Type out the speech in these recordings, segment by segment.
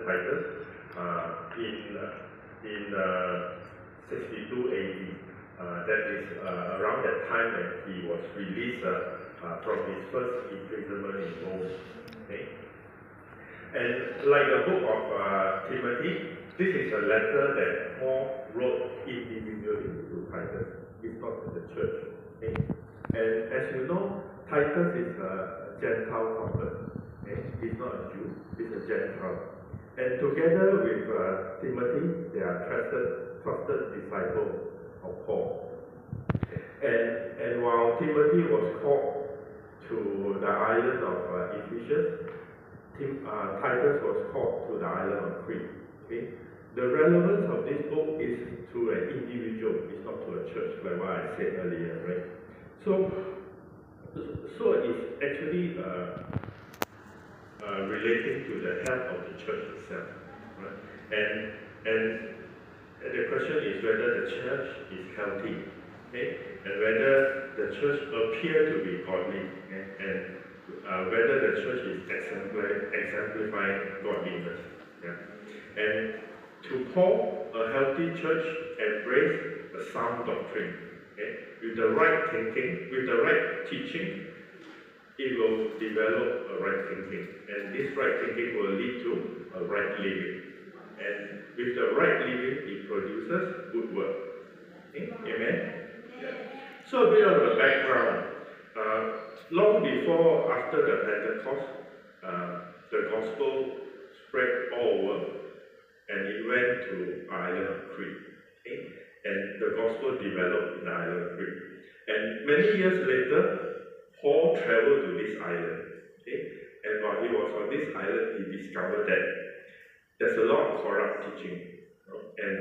Titus in 62 AD. That is around that time that he was released from his first imprisonment in Rome. Okay? And like the book of Timothy, this is a letter that Paul wrote individually to Titus. It's not to the church. Okay? And as you know, Titus is a Gentile convert. Okay? He's not a Jew, he's a Gentile. And together with Timothy, they are trusted disciples of Paul. And while Timothy was called to the island of Ephesus, Titus was called to the island of Crete. Okay? The relevance of this book is to an individual, it's not to a church, like what I said earlier, right? So it's actually relating to the health of the church itself, right? And the question is whether the church is healthy, okay? And whether the church appears to be godly, okay? And whether the church is exemplifying godliness. Yeah? And to Paul, a healthy church embraces a sound doctrine. Okay? With the right thinking, with the right teaching, it will develop a right thinking. And this right thinking will lead to a right living. And with the right living, it produces good work. Okay? Amen? Yeah. So a bit of the background. Long before, after the Pentecost, the gospel spread all over, and it went to the island of Crete. Okay? And the gospel developed in the island of Crete. And many years later, Paul traveled to this island. Okay? And while he was on this island, he discovered that there's a lot of corrupt teaching. And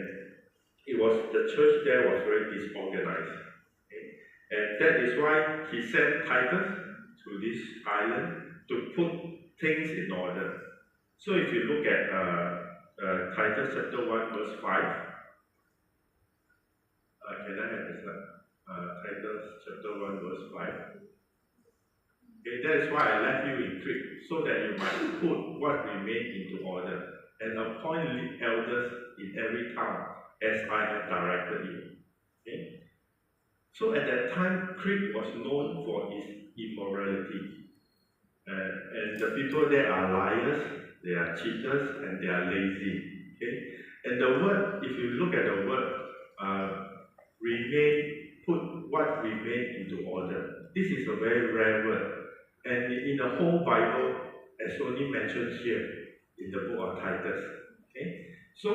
the church there was very disorganized. Okay? And that is why he sent Titus to this island to put things in order. So if you look at Titus chapter 1 verse 5, can I have this Titus chapter 1 verse 5? Okay, that is why I left you in Crete, so that you might put what remains into order, and appoint elders in every town, as I have directed you. Okay? So at that time, Crete was known for its immorality. And the people there are liars, they are cheaters, and they are lazy. Okay? And the word, if you look at the word, put what remain into order. This is a very rare word. And in the whole Bible, as only mentioned here in the book of Titus. Okay? So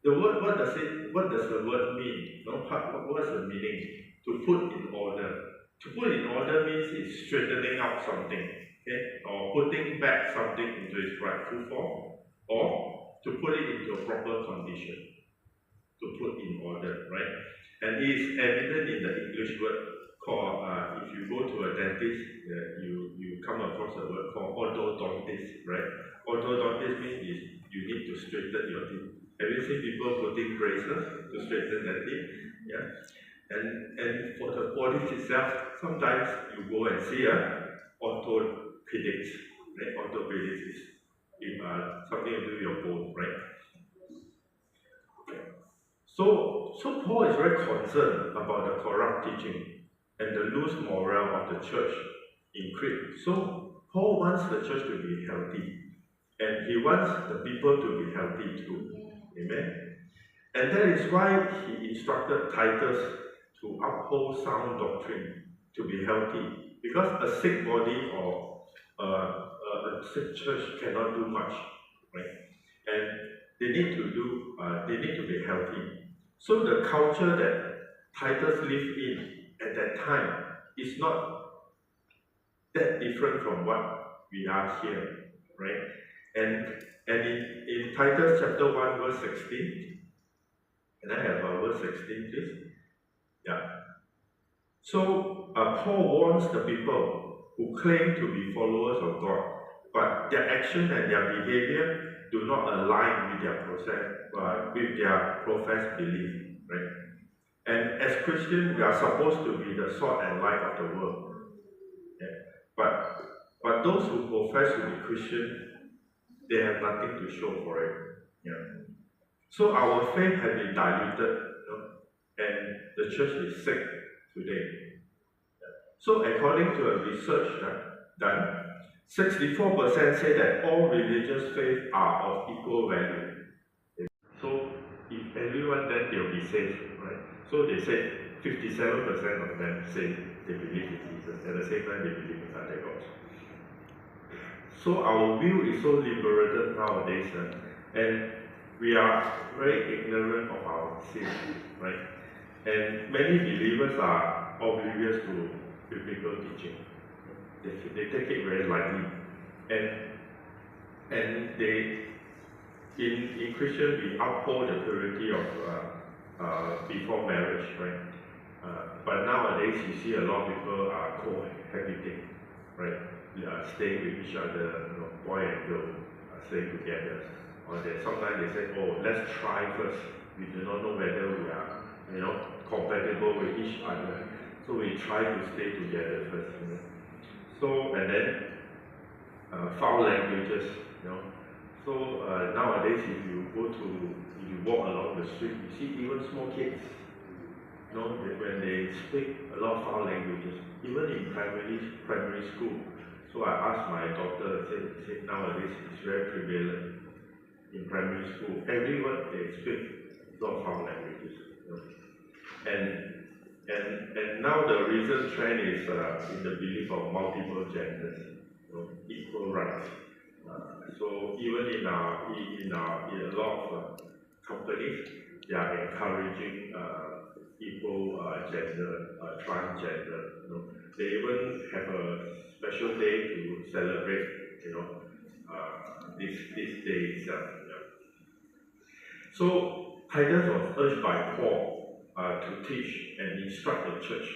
the word, what does the word mean? What's the meaning? To put in order. To put in order means it's straightening out something, okay? Or putting back something into its rightful form, or to put it into a proper condition. To put in order, right? And it is evident in the English word called, if you go to a dentist, you come across a word called orthodontist, right? Orthodontist means you need to straighten your teeth. Have you seen people putting braces to straighten their teeth? Yeah. And for the body itself, sometimes you go and see orthopedics. Right? Orthopedics is something to do with your bone, right? Okay. So Paul is very concerned about the corrupt teaching and the loose morale of the church in Crete. So Paul wants the church to be healthy, and he wants the people to be healthy too. Amen? And that is why he instructed Titus to uphold sound doctrine, to be healthy. Because a sick body or a sick church cannot do much, right? And they need to be healthy. So the culture that Titus lived in at that time is not that different from what we are here, right? And in Titus chapter 1 verse 16, can I have verse 16 please? Yeah. So Paul warns the people who claim to be followers of God, but their action and their behavior do not align with their professed belief, right? And as Christians, we are supposed to be the salt and light of the world. Yeah? But those who profess to be Christian they have nothing to show for it. Yeah. So our faith has been diluted, and the church is sick today. So according to a research done, 64% say that all religious faiths are of equal value. So if everyone then they'll be saved, right? So they said 57% of them say they believe in Jesus. At the same time they believe in other gods. So our view is so liberated nowadays, and we are very ignorant of our sin, right? And many believers are oblivious to biblical teaching. They take it very lightly, and they in Christian we uphold the purity of before marriage, right? But nowadays you see a lot of people are cohabiting, right? Staying with each other, boy and girl staying together. Or sometimes they say, oh, let's try first. We do not know whether we are, compatible with each other. So we try to stay together first. So, and then foul languages, So nowadays, if you walk along the street, you see even small kids, when they speak a lot of foul languages, even in primary school. So I asked my daughter, I said nowadays it's very prevalent in primary school. Every word they speak a lot of foul languages. And now the recent trend is in the belief of multiple genders, equal rights. So even in a lot of companies, they are encouraging equal gender, transgender. They even have a special day to celebrate, this day itself. So Titus was urged by Paul to teach and instruct the church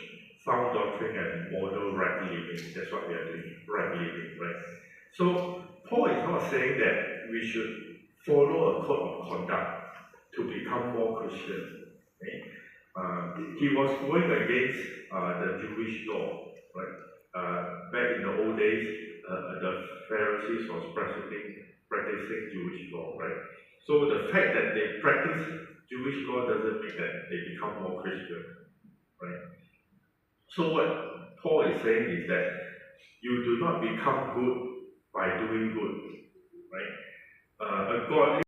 sound doctrine and model right living. That's what we are doing, right living, right? So Paul is not saying that we should follow a code of conduct to become more Christian. Okay? He was going against the Jewish law, right? Back in the old days, the Pharisees was practicing Jewish law, right? So the fact that they practice Jewish law doesn't mean that they become more Christian, right? So what Paul is saying is that you do not become good by doing good, right? A godly